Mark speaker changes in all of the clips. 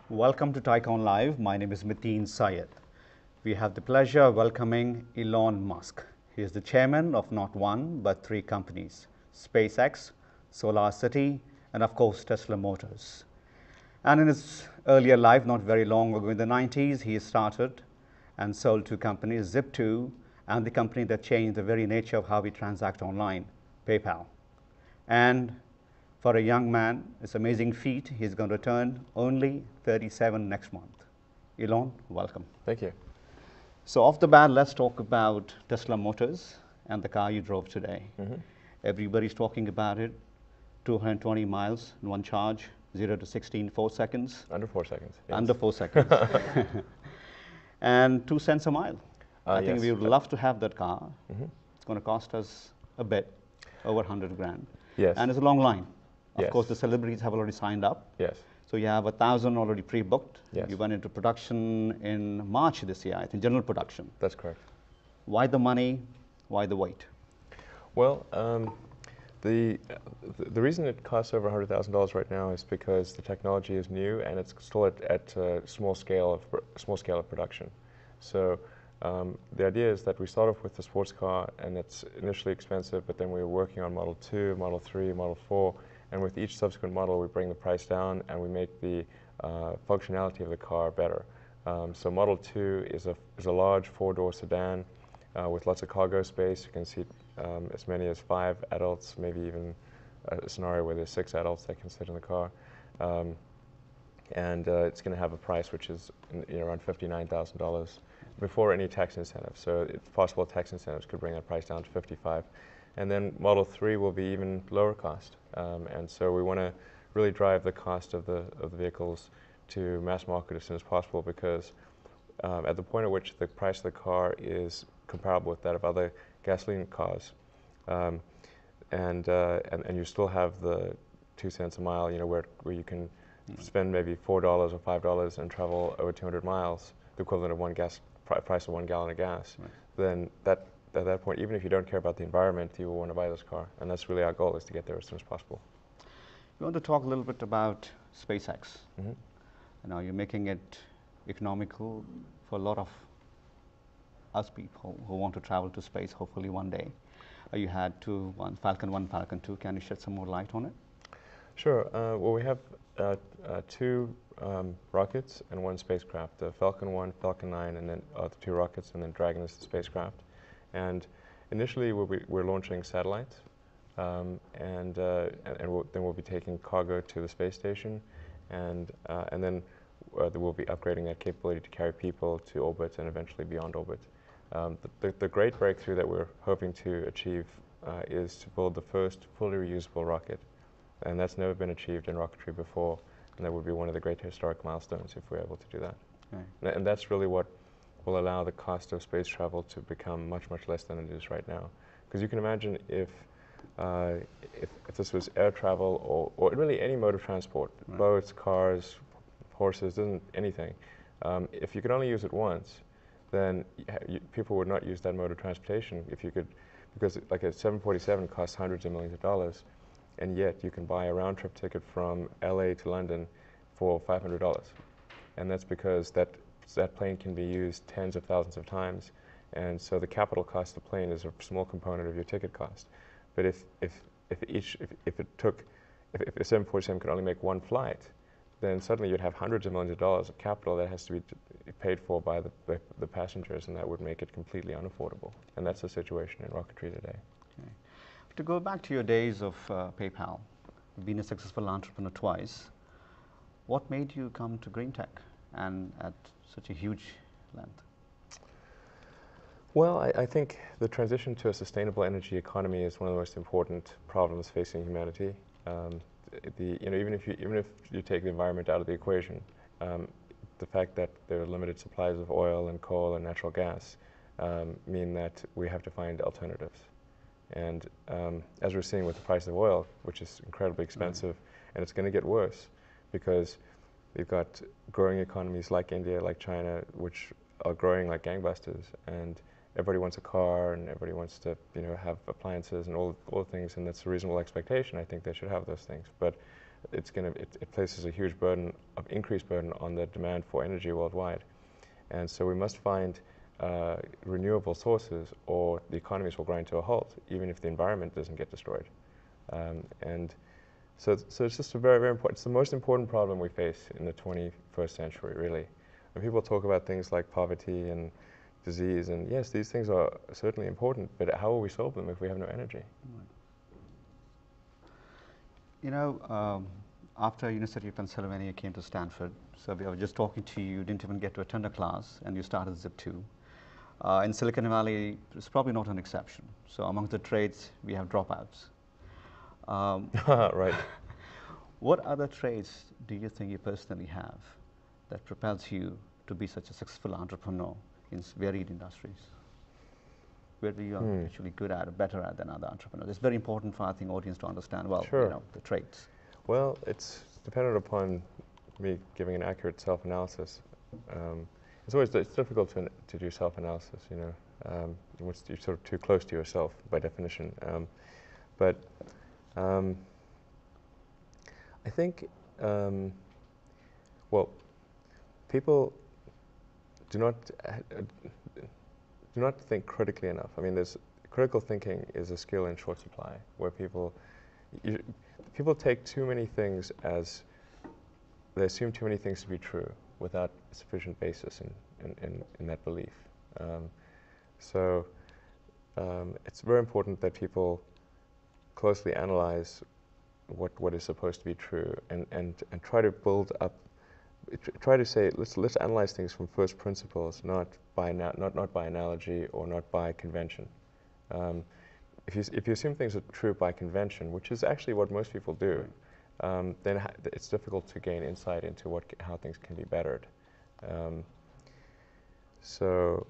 Speaker 1: Welcome to Tycoon Live. My name is Mateen Syed. We have the pleasure of welcoming Elon Musk. He is the chairman of not one, but three companies: SpaceX, SolarCity, and of course, Tesla Motors. And in his earlier life, not very long ago in the 90s, he started and sold two companies, Zip2, and the company that changed the very nature of how we transact online, PayPal. And for a young man, it's an amazing feat. He's going to turn only 37 next month. Elon, welcome.
Speaker 2: Thank you.
Speaker 1: So off the bat, let's talk about Tesla Motors and the car you drove today. Everybody's talking about it. 220 miles in one charge, 0 to 60 in 4 seconds.
Speaker 2: Under 4 seconds. Yes.
Speaker 1: Under 4 seconds. And 2 cents a mile. I think we would love to have that car. It's going to cost us a bit, over 100 grand.
Speaker 2: Yes.
Speaker 1: And it's a long line. Of
Speaker 2: Yes.
Speaker 1: course, the celebrities have already signed up.
Speaker 2: Yes.
Speaker 1: So you have 1,000 already pre-booked.
Speaker 2: Yes.
Speaker 1: You went into production in March this year, I think, general production.
Speaker 2: That's correct.
Speaker 1: Why the money? Why the wait?
Speaker 2: Well, the reason it costs over $100,000 right now is because the technology is new and it's still at small scale of production. So the idea is that we start off with the sports car, and it's initially expensive, but then we're working on Model 2, Model 3, Model 4, and with each subsequent model, we bring the price down and we make the functionality of the car better. So Model 2 is a large 4-door sedan with lots of cargo space. You can seat as many as 5 adults, maybe even a scenario where there's 6 adults that can sit in the car. And it's going to have a price which is around $59,000 before any tax incentives. So it's possible tax incentives could bring that price down to $55,000. And then Model 3 will be even lower cost. And so we want to really drive the cost of the vehicles to mass market as soon as possible, because at the point at which the price of the car is comparable with that of other gasoline cars, and you still have the 2 cents a mile, where you can spend maybe $4 or $5 and travel over 200 miles, the equivalent of price of 1 gallon of gas, then at that point, even if you don't care about the environment, you will want to buy this car. And that's really our goal, is to get there as soon as possible.
Speaker 1: You want to talk a little bit about SpaceX. Now you're making it economical for a lot of us people who want to travel to space, hopefully one day. You had one Falcon 1, Falcon 2. Can you shed some more light on it?
Speaker 2: Sure. Well, we have 2 rockets and 1 spacecraft, the Falcon 1, Falcon 9, and then the 2 rockets, and then Dragon is the spacecraft. And initially we're launching satellites, and then we'll be taking cargo to the space station, and then we'll be upgrading that capability to carry people to orbit and eventually beyond orbit. The great breakthrough that we're hoping to achieve is to build the first fully reusable rocket, and that's never been achieved in rocketry before, and that would be one of the great historic milestones if we're able to do that. Right. And that's really what will allow the cost of space travel to become much, much less than it is right now. Because you can imagine if this was air travel or really any mode of transport, boats, cars, horses, anything, if you could only use it once, then people would not use that mode of transportation because like a 747 costs hundreds of millions of dollars, and yet you can buy a round-trip ticket from LA to London for $500. And that's because that plane can be used tens of thousands of times, and so the capital cost of the plane is a small component of your ticket cost. But if a 747 could only make 1 flight, then suddenly you'd have hundreds of millions of dollars of capital that has to be paid for by the passengers, and that would make it completely unaffordable. And that's the situation in rocketry today.
Speaker 1: Okay. To go back to your days of PayPal, you've been a successful entrepreneur twice. What made you come to green tech and at such a huge length?
Speaker 2: Well, I think the transition to a sustainable energy economy is one of the most important problems facing humanity. Even if you take the environment out of the equation, the fact that there are limited supplies of oil and coal and natural gas mean that we have to find alternatives. And as we're seeing with the price of oil, which is incredibly expensive, and it's going to get worse because we've got growing economies like India, like China, which are growing like gangbusters, and everybody wants a car and everybody wants to, you know, have appliances and all things, and that's a reasonable expectation. I think they should have those things, but it places a huge burden, increased burden on the demand for energy worldwide, and so we must find renewable sources, or the economies will grind to a halt, even if the environment doesn't get destroyed. And so it's just a very, very important, it's the most important problem we face in the 21st century, really. When people talk about things like poverty and disease, and yes, these things are certainly important, but how will we solve them if we have no energy?
Speaker 1: You know, after University of Pennsylvania, you came to Stanford. So I was just talking to you, you didn't even get to attend a class, and you started Zip2. In Silicon Valley, it's probably not an exception. So among the trades, we have dropouts.
Speaker 2: Right.
Speaker 1: What other traits do you think you personally have that propels you to be such a successful entrepreneur in varied industries? Where do you are actually good at or better at than other entrepreneurs? It's very important for, I think, audience to understand, well,
Speaker 2: Sure.
Speaker 1: you know, the traits.
Speaker 2: Well, it's dependent upon me giving an accurate self-analysis. It's difficult to do self-analysis, you know. You're sort of too close to yourself by definition. But I think, well, people do not think critically enough. I mean, critical thinking is a skill in short supply, where people take too many things as, they assume too many things to be true without sufficient basis in that belief. It's very important that people closely analyze what is supposed to be true, and try to build up, try to say, let's analyze things from first principles, not by analogy or not by convention. If you assume things are true by convention, which is actually what most people do, then it's difficult to gain insight into how things can be bettered. So,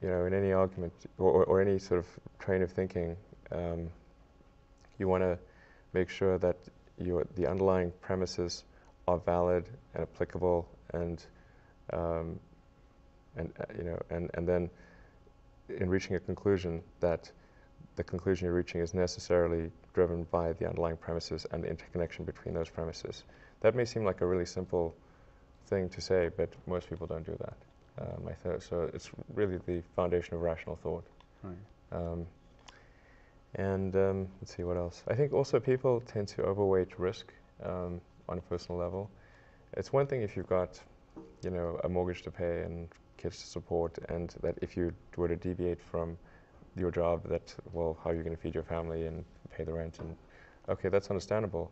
Speaker 2: you know, in any argument or any sort of train of thinking, you want to make sure that the underlying premises are valid and applicable, and you know, and then in reaching a conclusion, that the conclusion you're reaching is necessarily driven by the underlying premises and the interconnection between those premises. That may seem like a really simple thing to say, but most people don't do that. So it's really the foundation of rational thought. Right. Let's see, what else? I think also people tend to overweight risk on a personal level. It's one thing if you've got, you know, a mortgage to pay and kids to support, and that if you were to deviate from your job, that, well, how are you going to feed your family and pay the rent? And okay, that's understandable.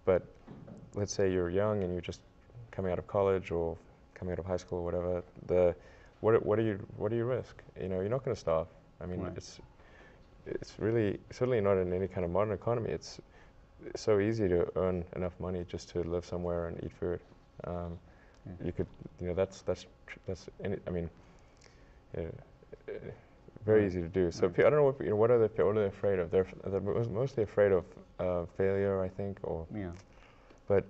Speaker 2: But let's say you're young and you're just coming out of college or coming out of high school or whatever. What do you risk? You know, you're not going to starve. I mean, right. It's really certainly not in any kind of modern economy. It's so easy to earn enough money just to live somewhere and eat food. You could, you know, that's I mean, very easy to do. So I don't know what are they afraid of? They're mostly afraid of failure, I think, or but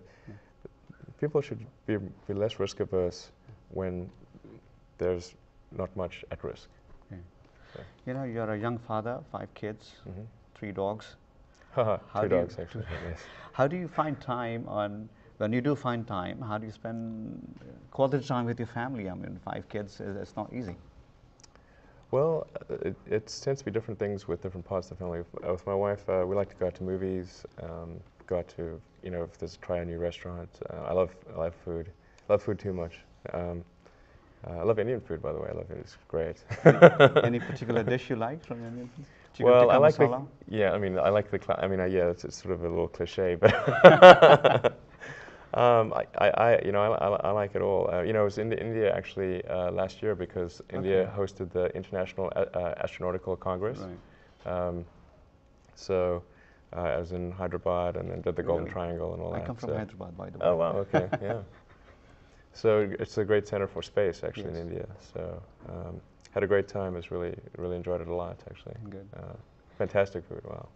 Speaker 2: people should be less risk averse when there's not much at risk. So.
Speaker 1: You know, you're a young father, 5 kids, 3 dogs.
Speaker 2: 3 dogs, actually. Yes.
Speaker 1: How do you find time when you do find time, how do you spend quality time with your family? I mean, 5 kids, it's not easy.
Speaker 2: Well, it tends to be different things with different parts of the family. With my wife, we like to go out to movies, go out to, you know, if there's try a new restaurant. I love food. I love food too much. I love Indian food, by the way. I love it. It's great.
Speaker 1: Any particular dish you like from Indian food?
Speaker 2: Chicken well, I like
Speaker 1: masala?
Speaker 2: I mean, I like yeah, it's sort of a little cliche, but you know, I like it all. You know, I was in India actually last year because India hosted the International Astronautical Congress. Right. So I was in Hyderabad and then did the Golden Triangle and all that.
Speaker 1: I come from Hyderabad, by the way.
Speaker 2: Oh wow, okay, yeah. So it's a great center for space actually in India. So had a great time. Really enjoyed it a lot actually.
Speaker 1: Good.
Speaker 2: Fantastic food. Wow.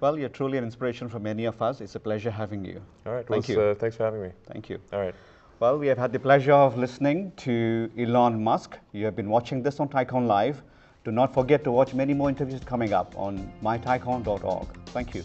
Speaker 1: Well, you're truly an inspiration for many of us. It's a pleasure having you.
Speaker 2: All right.
Speaker 1: Thank you.
Speaker 2: Thanks for having me.
Speaker 1: Thank you.
Speaker 2: All right.
Speaker 1: Well, we have had the pleasure of listening to Elon Musk. You have been watching this on Tycoon Live. Do not forget to watch many more interviews coming up on mytycon.org. Thank you.